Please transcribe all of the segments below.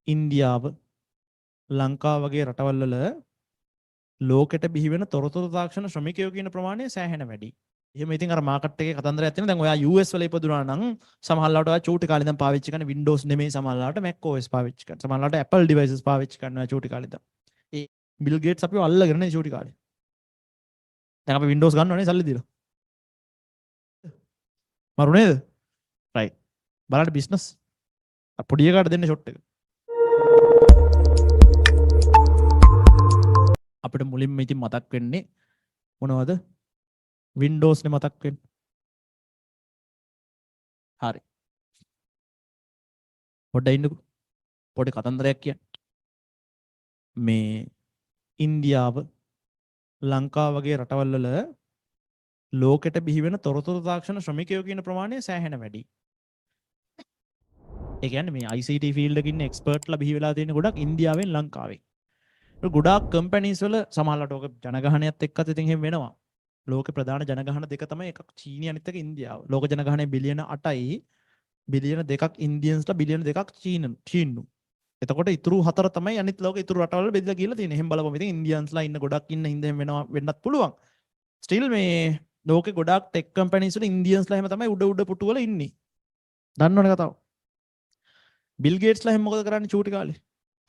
ඉන්දියාව ලංකාව වගේ රටවල් වල ලෝකෙට බිහි වෙන තොරතුරු තාක්ෂණ ශ්‍රමිකයෝ කියන ප්‍රමාණය සෑහෙන වැඩි. එහෙම ඉතින් අර මාකට් එකේ කතන්දරයක් තියෙනවා. දැන් ඔයා US වල ඉපදුනා නම් සමහරවිට ඔයා චූටි කාලේ ඉඳන් පාවිච්චි කරන Windows නෙමෙයි සමහරවිට Mac OS පාවිච්චි කරනවා. සමහරවිට Apple devices පාවිච්චි කරනවා චූටි කාලේ ඉඳන්. ඒ Bill Gates අපිව අල්ලගෙන නේ චූටි කාලේ. දැන් අපි Windows ගන්නවනේ සල්ලි දීලා. මරු නේද? right. බලන්න බිස්නස්. පොඩි එකාට දෙන්න ෂොට් එක. අපිට මුලින්ම ඉතින් මතක් වෙන්නේ මොනවද? Windows නේ මතක් වෙන්නේ. හරි. පොඩ්ඩක් ඉන්නකෝ. පොඩි කතන්දරයක් කියන්න. මේ ඉන්දියාව ලංකාව වගේ රටවල් වල ලෝකෙට බිහි වෙන තොරතුරු තාක්ෂණ ශ්‍රමිකයෝ කියන ප්‍රමාණය සෑහෙන වැඩි. ඒ කියන්නේ මේ ICT ෆීල්ඩ් එකේ ඉන්න එක්ස්පර්ට්ලා බිහි වෙලා තියෙන ගොඩක් ඉන්දියාවෙන් ලංකාවෙන්. ගොඩාක් කම්පැනිස් වල සමහරවිට ඔක ජනගහනයත් එක්කත් ඉතින් එහෙම වෙනවා. ලෝකේ ප්‍රධාන ජනගහන දෙක තමයි එකක් චීනය අනිත් එක ඉන්දියාව. ලෝක ජනගහනය බිලියන 8යි බිලියන 2ක් ඉන්දියන්ස්ලා බිලියන 2ක් චීනු. එතකොට ඉතුරු 4 තමයි අනිත් ලෝකේ ඉතුරු රටවල් වල බෙදලා කියලා තියෙන්නේ. එහෙම බලපුවම ඉතින් ඉන්දියන්ස්ලා ඉන්න ගොඩක් ඉන්න හින්දා එහෙම වෙනවා වෙන්නත් පුළුවන්. ස්ටිල් මේ ලෝකේ ගොඩාක් ටෙක් කම්පැනිස් වල ඉන්දියන්ස්ලා එහෙම තමයි උඩ පුටු වල ඉන්නේ. දන්නවනේ කතාව. බිල් ගේට්ස්ලා එහෙම මොකද කරන්නේ චූටි කාලේ?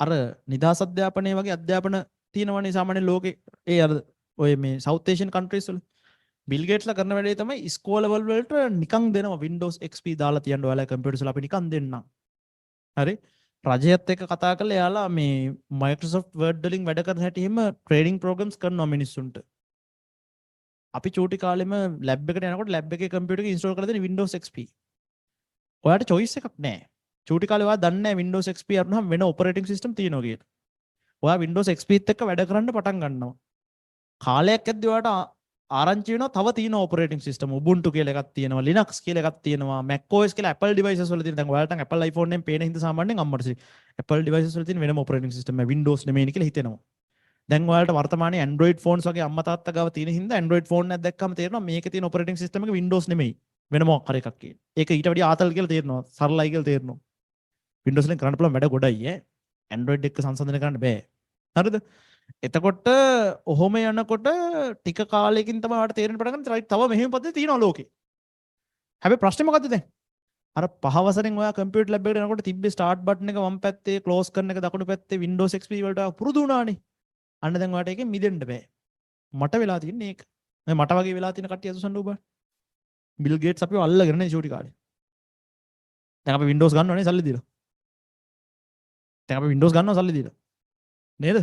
අර නිදහස් අධ්‍යාපනයේ වගේ අධ්‍යාපන තියෙනවනේ සාමාන්‍ය ලෝකේ. ඒ අර ඔය මේ සවුත් ඒෂියන් කන්ට්‍රීස් වල බිල් ගේට්ස්ලා කරන වැඩේ තමයි ඉස්කෝලවල වලට නිකන් දෙනවා Windows XP දාලා තියන්න ඔයාලා කම්පියුටර්ස් වල අපි නිකන් දෙන්නම්. හරි? රජයත් එක්ක කතා කරලා එයාලා මේ Microsoft Word වලින් වැඩ කරන හැටි එහෙම ට්‍රේනින් ප්‍රෝග්‍රෑම්ස් කරනවා මිනිස්සුන්ට. අපි චූටි කාලෙම ලැබ් එකට යනකොට ලැබ් එකේ කම්පියුටර් එක ඉන්ස්ටෝල් කරලා දෙන Windows XP. ඔයාට choice එකක් නැහැ. චූටි කාලේ ඔයා දන්නේ නැහැ Windows XP අරනහම වෙන operating system තියෙනවා කියලා. ඔයා Windows XP ත් එක්ක වැඩ කරන්න පටන් ගන්නවා. කාලයක් යද්දී ඔයාට ආරංචි වෙනවා තව තියෙන operating system Ubuntu කියලා එකක් තියෙනවා, Linux කියලා එකක් තියෙනවා, Mac OS කියලා Apple devices වල තියෙන. දැන් ඔයාලට Apple iPhone එකෙන් පේන හින්දා සාමාන්‍යයෙන් අම්මට Apple devices වල තියෙන වෙනම operating system එක Windows නෙමෙයි කියලා හිතෙනවා. දැන් ඔයාලට වර්තමානයේ Android phones වගේ අම්මා තාත්තා ගාව තියෙන හින්දා Android phone එකක් දැක්කම තේරෙනවා මේකේ තියෙන operating system එක Windows නෙමෙයි. වෙන මොකක් හරි එකක් කියලා. ඒක ඊට වඩා ආතල් කියලා තේරෙනවා. සරලයි කියලා තේරෙනවා. Windows වලින් කරන්න පුළුවන් වැඩ ගොඩයි ඈ. Android එක්ක සංසන්දනය කරන්න බෑ. හරිද? එතකොට ඔහොම යනකොට ටික කාලයකින් තමයි ඔයාලට තේරෙන්න පටන් ගන්න තව මෙහෙම පද්ධති තියෙනවා ලෝකේ. හැබැයි ප්‍රශ්නේ මොකද්ද දැන්? අර 5 වසරෙන් ඔයා කම්පියුටර් ලැබ් එකට යනකොට තිබ්බේ ස්ටාර්ට් බටන් එක වම් පැත්තේ ක්ලෝස් කරන එක දකුණු පැත්තේ Windows XP වලට පුරුදු වුණානේ. අන්න දැන් ඔයාලට ඒකෙන් මිදෙන්න බෑ. මට වෙලා තියෙන්නේ ඒක. මට වගේ වෙලා තියෙන කට්ටිය අසුසන්න ඔබ. බිල් ගේට්ස් අපිව අල්ලගෙන නේ චූටි කාලේ. දැන් අපි Windows ගන්නවනේ සල්ලි දීලා. දැන් අපි Windows ගන්නවා සල්ලි දීලා. නේද?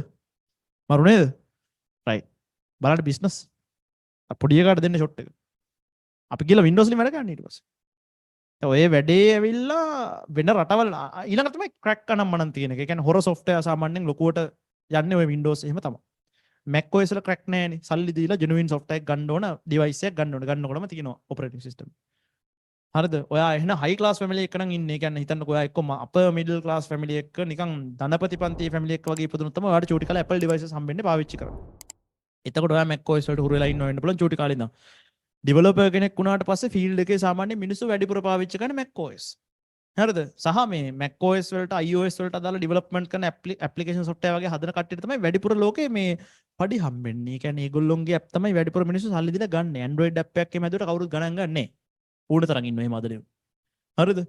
මරු නේද? right. බලන්න බිස්නස්. පොඩි එකාට දෙන්න ෂොට් එක. අපි කියලා Windows වලින් වැඩ ගන්න ඊට පස්සේ. දැන් ඔය වැඩේ ඇවිල්ලා වෙන රටවල් ඊළඟට තමයි ක්‍රැක් කරනම් මනන් තියෙන එක. ඒ කියන්නේ හොර software සාමාන්‍යයෙන් ලොකුවට යන්නේ ඔය Windows එහෙම තමයි. Mac OS වල ක්‍රැක් නැහැනේ. සල්ලි දීලා genuine software එකක් ගන්න ඕන, device එකක් ගන්න ඕන. ගන්නකොටම තියෙනවා operating system. හරිද? ඔයා එහෙනම් high class family එක නම් ඉන්නේ. ඒ කියන්නේ හිතන්නකෝ ඔයා එක්ක upper middle class family එක නිකන් ධනපති පන්ති family එක වගේ ඉපදුනොත් තමයි ඔයාට චූටි කාලේ Apple devices හම්බෙන්නේ පාවිච්චි කරන්න. එතකොට ඔයා Mac OS වලට හුරු වෙලා ඉන්න වෙන්න පුළුවන් චූටි කාලේ ඉඳන්. developer කෙනෙක් වුණාට පස්සේ field එකේ සාමාන්‍ය මිනිස්සු වැඩිපුර පාවිච්චි කරන Mac OS. හරිද? සහ මේ Mac OS වලට iOS වලට අදාළ development කරන application software වගේ හදන කට්ටියට තමයි වැඩිපුර ලෝකේ මේ පඩි හම්බෙන්නේ. ඒ කියන්නේ ඒගොල්ලොන්ගේ app තමයි වැඩිපුර මිනිස්සු සල්ලි දීලා ගන්න. Android app එකක් එහෙම හැදුවට කවුරුත් ගණන් ගන්නෑ. ඕන තරම් ඉන්නවා එහෙම අදලේ. හරිද?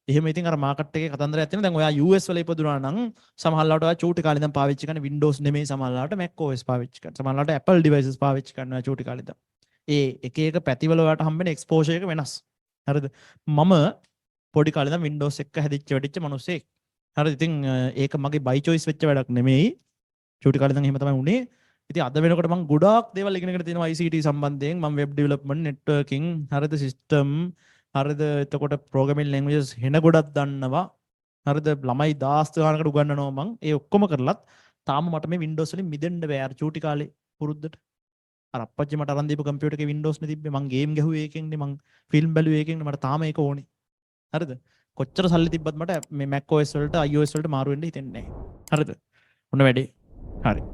එහෙම ඉතින් අර මාකට් එකේ කතන්දරයක් තියෙනවා. දැන් ඔයා US වල ඉපදුනා නම් සමහරවිට ඔයා චූටි කාලේ ඉඳන් පාවිච්චි කරන Windows නෙමෙයි සමහරවිට Mac OS පාවිච්චි කරනවා. සමහරවිට Apple devices පාවිච්චි කරනවා චූටි කාලේ ඉඳන්. ඒ එක එක පැතිවල ඔයාට හම්බෙන exposure එක වෙනස්. හරිද? මම පොඩි කාලේ ඉඳන් Windows එක හැදිච්ච වැඩිච්ච මිනිස්සෙක්. හරිද? ඉතින් ඒක මගේ by choice වෙච්ච වැඩක් නෙමෙයි. චූටි කාලේ ඉඳන් එහෙම තමයි වුනේ. ඉතින් අද වෙනකොට මම ගොඩාක් දේවල් ඉගෙනගෙන තියෙනවා ICT සම්බන්ධයෙන්. මම web development, networking, හරිද system, හරිද එතකොට programming languages හෙන ගොඩක් දන්නවා. හරිද ළමයි 10 ගානකට උගන්වනවා මම. ඒ ඔක්කොම කරලත් තාම මට මේ Windows වලින් මිදෙන්න බෑ. අර චූටි කාලේ පුරුද්දට. අර අප්පච්චි මට අරන් දීපු කම්පියුටර් එකේ Windows නේ තිබ්බේ. මම ගේම් ගැහුවේ ඒකෙන්නේ. මම ෆිල්ම් බැලුවේ ඒකෙන්නේ. මට තාම ඒක ඕනේ. හරිද? කොච්චර සල්ලි තිබ්බත් මට මේ Mac OS වලට iOS වලට මාරු වෙන්න හිතෙන්නේ නැහැ. හරිද? ඔන්න වැඩේ. හරි.